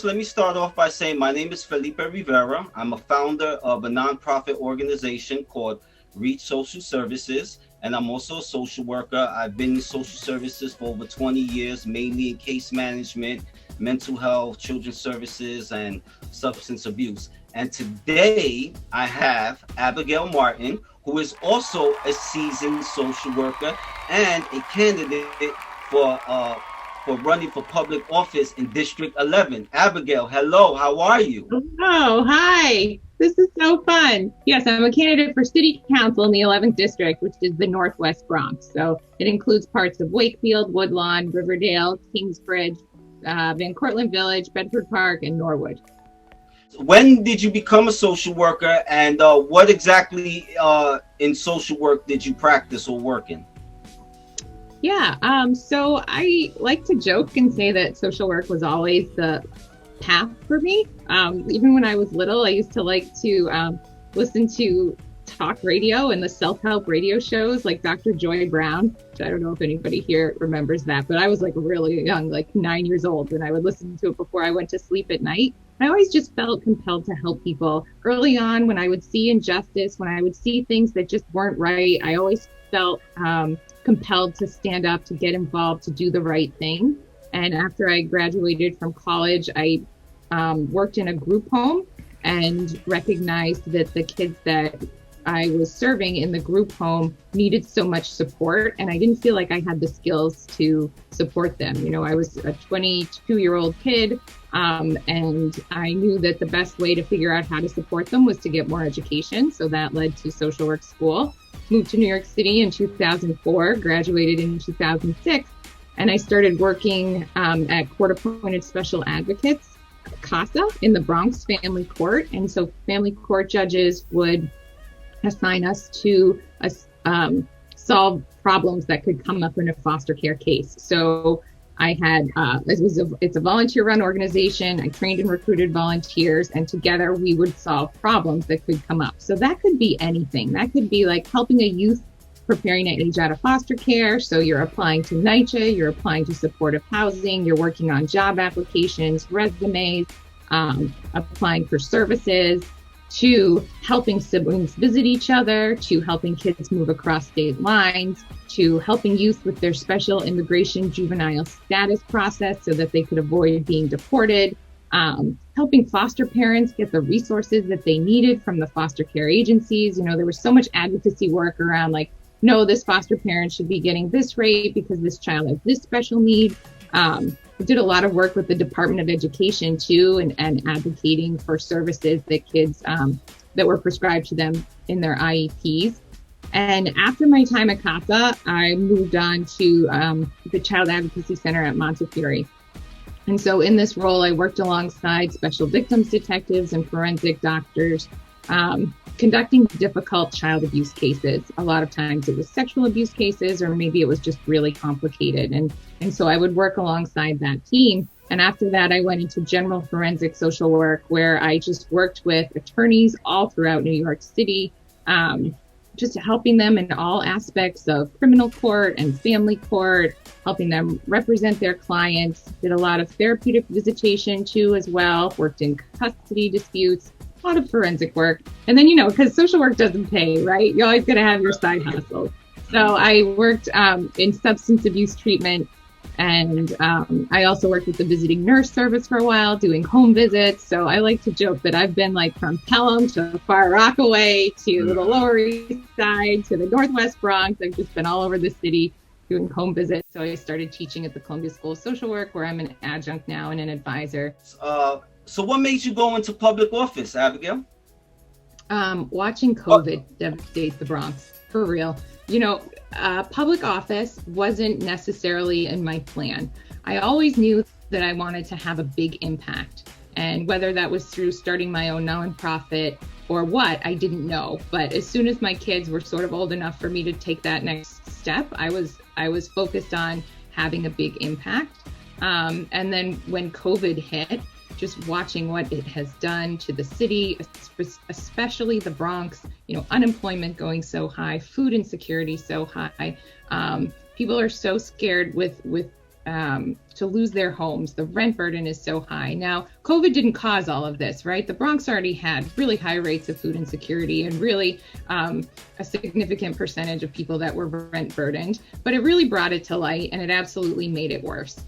first, let me start off by saying my name is Felipe Rivera. I'm a founder of a nonprofit organization called Reach Social Services, and I'm also a social worker. I've been in social services for over 20 years, mainly in case management, mental health, children's services, and substance abuse. And today I have Abigail Martin, who is also a seasoned social worker and a candidate for running for public office in District 11. Abigail, hello, how are you? Oh, hi. This is so fun. Yes, I'm a candidate for City Council in the 11th District, which is the Northwest Bronx. So it includes parts of Wakefield, Woodlawn, Riverdale, Kingsbridge, Van Cortlandt Village, Bedford Park, and Norwood. When did you become a social worker, and what exactly in social work did you practice or work in? Yeah, so I like to joke and say that social work was always the path for me. Even when I was little, I used to like to listen to talk radio and the self-help radio shows like Dr. Joy Brown, which I don't know if anybody here remembers that, but I was like really young, like 9 years old, and I would listen to it before I went to sleep at night. I always just felt compelled to help people. Early on, when I would see injustice, when I would see things that just weren't right, I always felt compelled to stand up, to get involved, to do the right thing. And after I graduated from college, I worked in a group home and recognized that the kids that I was serving in the group home needed so much support, and I didn't feel like I had the skills to support them. You know, I was a 22-year-old kid, and I knew that the best way to figure out how to support them was to get more education. So that led to social work school. Moved to New York City in 2004, graduated in 2006, and I started working at court-appointed special advocates, CASA, in the Bronx Family Court. And so family court judges would assign us to solve problems that could come up in a foster care case. So I had, it's a volunteer-run organization. I trained and recruited volunteers, and together we would solve problems that could come up. So that could be anything. That could be like helping a youth preparing to age out of foster care. So you're applying to NYCHA, you're applying to supportive housing, you're working on job applications, resumes, applying for services, to helping siblings visit each other, to helping kids move across state lines, to helping youth with their special immigration juvenile status process so that they could avoid being deported, helping foster parents get the resources that they needed from the foster care agencies. You know, there was so much advocacy work around like, no, this foster parent should be getting this rate because this child has this special need. I did a lot of work with the Department of Education too, and advocating for services that kids that were prescribed to them in their IEPs. And after my time at CASA, I moved on to the Child Advocacy Center at Montefiore. And so in this role, I worked alongside special victims detectives and forensic doctors, conducting difficult child abuse cases. A lot of times it was sexual abuse cases, or maybe it was just really complicated. And so I would work alongside that team. And after that, I went into general forensic social work, where I just worked with attorneys all throughout New York City, just helping them in all aspects of criminal court and family court, helping them represent their clients. Did a lot of therapeutic visitation too as well, worked in custody disputes, a lot of forensic work. And then, you know, because social work doesn't pay, right? You're always going to have your side hustles. So I worked in substance abuse treatment, and I also worked with the visiting nurse service for a while, doing home visits. So I like to joke that I've been like from Pelham to Far Rockaway to the Lower East Side to the Northwest Bronx. I've just been all over the city doing home visits. So I started teaching at the Columbia School of Social Work, where I'm an adjunct now and an advisor. So what made you go into public office, Abigail? Watching COVID devastate the Bronx, for real. You know, public office wasn't necessarily in my plan. I always knew that I wanted to have a big impact. And whether that was through starting my own nonprofit or what, I didn't know. But as soon as my kids were sort of old enough for me to take that next step, I was focused on having a big impact. And then when COVID hit, just watching what it has done to the city, especially the Bronx, you know, unemployment going so high, food insecurity so high. People are so scared with to lose their homes. The rent burden is so high. Now, COVID didn't cause all of this, right? The Bronx already had really high rates of food insecurity and really a significant percentage of people that were rent burdened, but it really brought it to light, and it absolutely made it worse.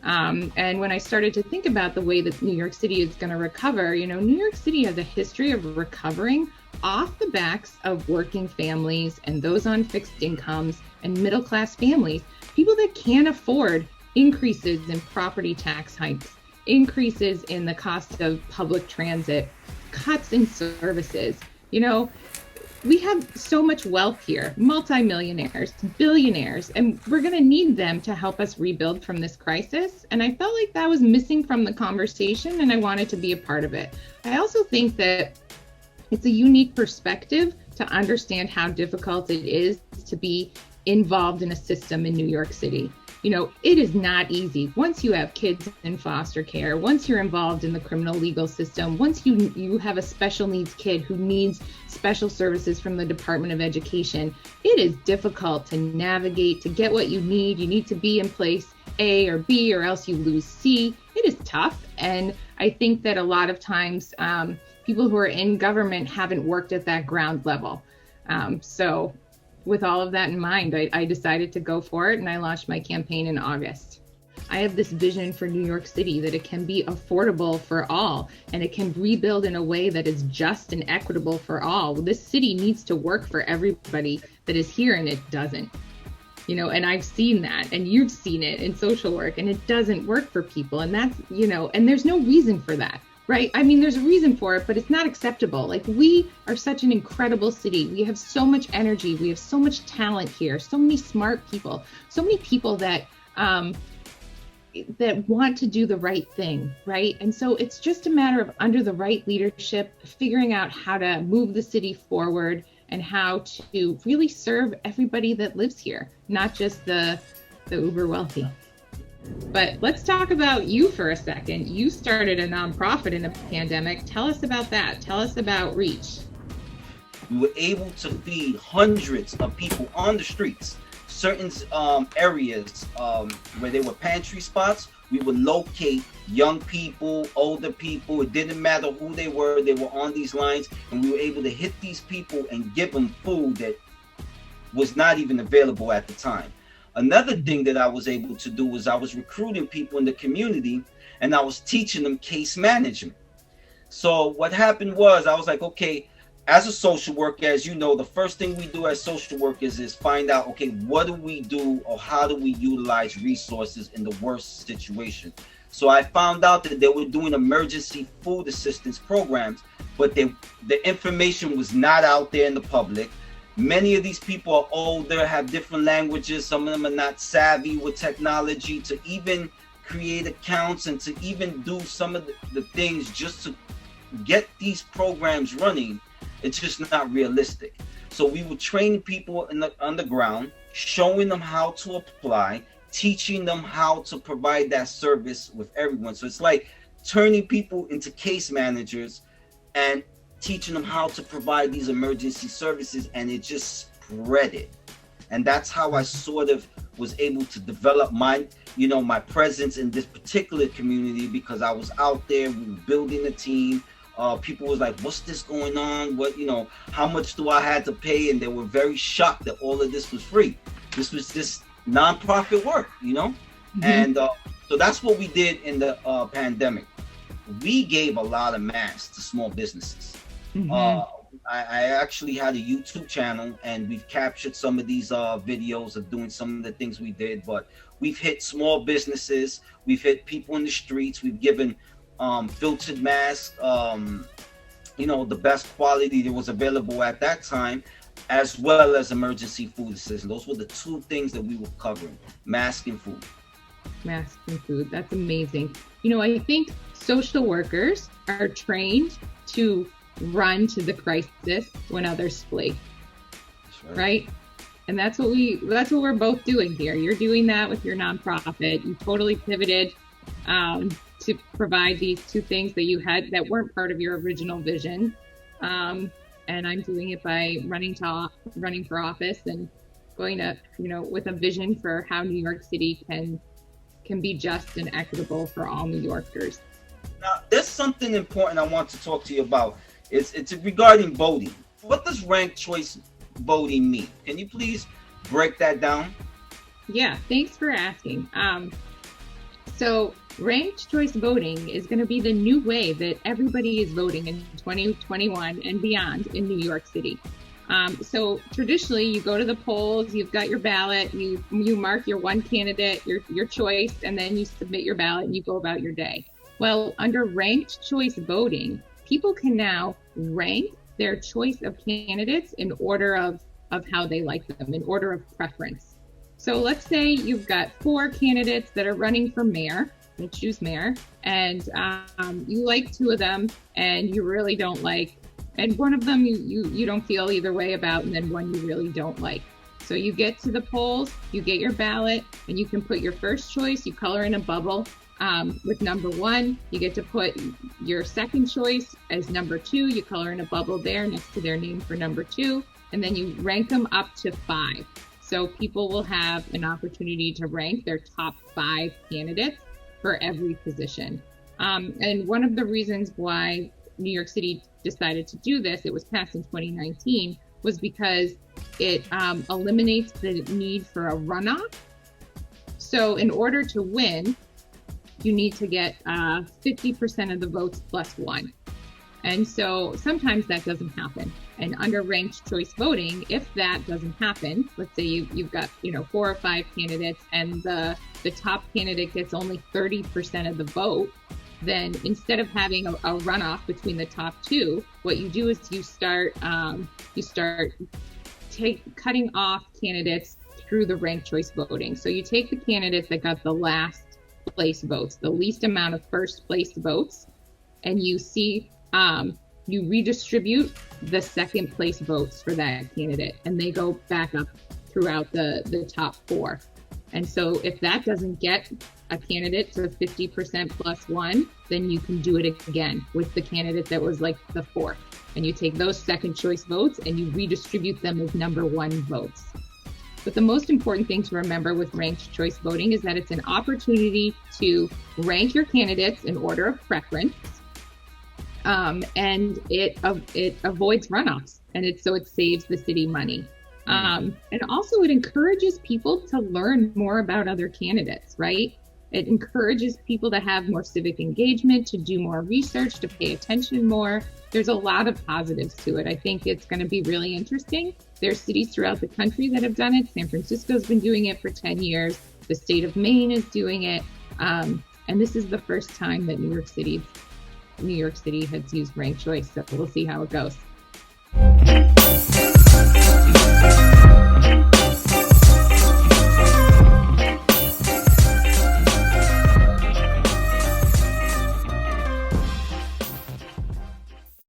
And when I started to think about the way that New York City is going to recover, New York City has a history of recovering off the backs of working families and those on fixed incomes and middle-class families, people that can't afford increases in property tax hikes, increases in the cost of public transit, cuts in services. We have so much wealth here, multimillionaires, billionaires, and we're going to need them to help us rebuild from this crisis. And I felt like that was missing from the conversation, and I wanted to be a part of it. I also think that it's a unique perspective to understand how difficult it is to be involved in a system in New York City. It is not easy. Once you have kids in foster care, once you're involved in the criminal legal system, once you have a special needs kid who needs special services from the Department of Education, it is difficult to navigate, to get what you need. You need to be in place A or B, or else you lose C. It is tough. And I think that a lot of times people who are in government haven't worked at that ground level. So with all of that in mind, I decided to go for it, and I launched my campaign in August. I have this vision for New York City that it can be affordable for all, and it can rebuild in a way that is just and equitable for all. This city needs to work for everybody that is here, and it doesn't. And I've seen that, and you've seen it in social work, and it doesn't work for people. And that's, and there's no reason for that. Right? I mean, there's a reason for it, but it's not acceptable. Like, we are such an incredible city. We have so much energy. We have so much talent here. So many smart people. So many people that that want to do the right thing, right? And so it's just a matter of, under the right leadership, figuring out how to move the city forward and how to really serve everybody that lives here, not just the uber wealthy. But let's talk about you for a second. You started a nonprofit in the pandemic. Tell us about that. Tell us about Reach. We were able to feed hundreds of people on the streets. Certain areas where there were pantry spots, we would locate young people, older people. It didn't matter who they were on these lines, and we were able to hit these people and give them food that was not even available at the time. Another thing that I was able to do was I was recruiting people in the community, and I was teaching them case management. So what happened was, I was like, okay, as a social worker, as you know, the first thing we do as social workers is find out, okay, what do we do, or how do we utilize resources in the worst situation? So I found out that they were doing emergency food assistance programs, but the information was not out there in the public. Many of these people are older, have different languages. Some of them are not savvy with technology to even create accounts and to even do some of the things just to get these programs running. It's just not realistic. So we were training people on the ground, showing them how to apply, teaching them how to provide that service with everyone. So it's like turning people into case managers and teaching them how to provide these emergency services, and it just spread it. And that's how I sort of was able to develop my presence in this particular community, because I was out there, we were building a team. People was like, what's this going on? How much do I have to pay? And they were very shocked that all of this was free. This was just nonprofit work, Mm-hmm. And so that's what we did in the pandemic. We gave a lot of masks to small businesses. Mm-hmm. I actually had a YouTube channel, and we've captured some of these videos of doing some of the things we did, but we've hit small businesses, we've hit people in the streets, we've given filtered masks, the best quality that was available at that time, as well as emergency food assistance. Those were the two things that we were covering: mask and food. Mask and food. That's amazing. I think social workers are trained to run to the crisis when others flee. That's right? And that's what we're both doing here. You're doing that with your nonprofit. You totally pivoted to provide these two things that you had that weren't part of your original vision. And I'm doing it by running for office and going to, with a vision for how New York City can can be just and equitable for all New Yorkers. Now, there's something important I want to talk to you about. It's regarding voting. What does ranked choice voting mean? Can you please break that down? Yeah, thanks for asking. So ranked choice voting is going to be the new way that everybody is voting in 2021 and beyond in New York City. So traditionally, you go to the polls, you've got your ballot, you mark your one candidate, your choice, and then you submit your ballot and you go about your day. Well, under ranked choice voting, people can now rank their choice of candidates in order of how they like them, in order of preference. So let's say you've got 4 candidates that are running for mayor, you choose mayor, and you like 2 of them and you really don't like, and one of them you don't feel either way about, and then one you really don't like. So you get to the polls, you get your ballot, and you can put your first choice, you color in a bubble with number 1. You get to put your second choice as number 2, you color in a bubble there next to their name for number 2, and then you rank them up to 5. So people will have an opportunity to rank their top 5 candidates for every position. And one of the reasons why New York City decided to do this, it was passed in 2019, was because it eliminates the need for a runoff. So in order to win, you need to get 50% of the votes plus 1. And so sometimes that doesn't happen. And under ranked choice voting, if that doesn't happen, let's say you've got 4 or 5 candidates and the top candidate gets only 30% of the vote, then instead of having a runoff between the top 2, what you do is you start cutting off candidates through the ranked choice voting. So you take the candidates that got the last place votes, the least amount of first place votes, and you see you redistribute the second place votes for that candidate, and they go back up throughout the top 4. And so if that doesn't get a candidate to 50% plus 1, then you can do it again with the candidate that was like the 4th. And you take those second choice votes and you redistribute them as number 1 votes. But the most important thing to remember with ranked choice voting is that it's an opportunity to rank your candidates in order of preference. And it avoids runoffs, and it saves the city money. And also it encourages people to learn more about other candidates, right? It encourages people to have more civic engagement, to do more research, to pay attention more. There's a lot of positives to it. I think it's going to be really interesting. There's cities throughout the country that have done it. San Francisco's been doing it for 10 years. The state of Maine is doing it. And this is the first time that New York City has used ranked choice. So we'll see how it goes.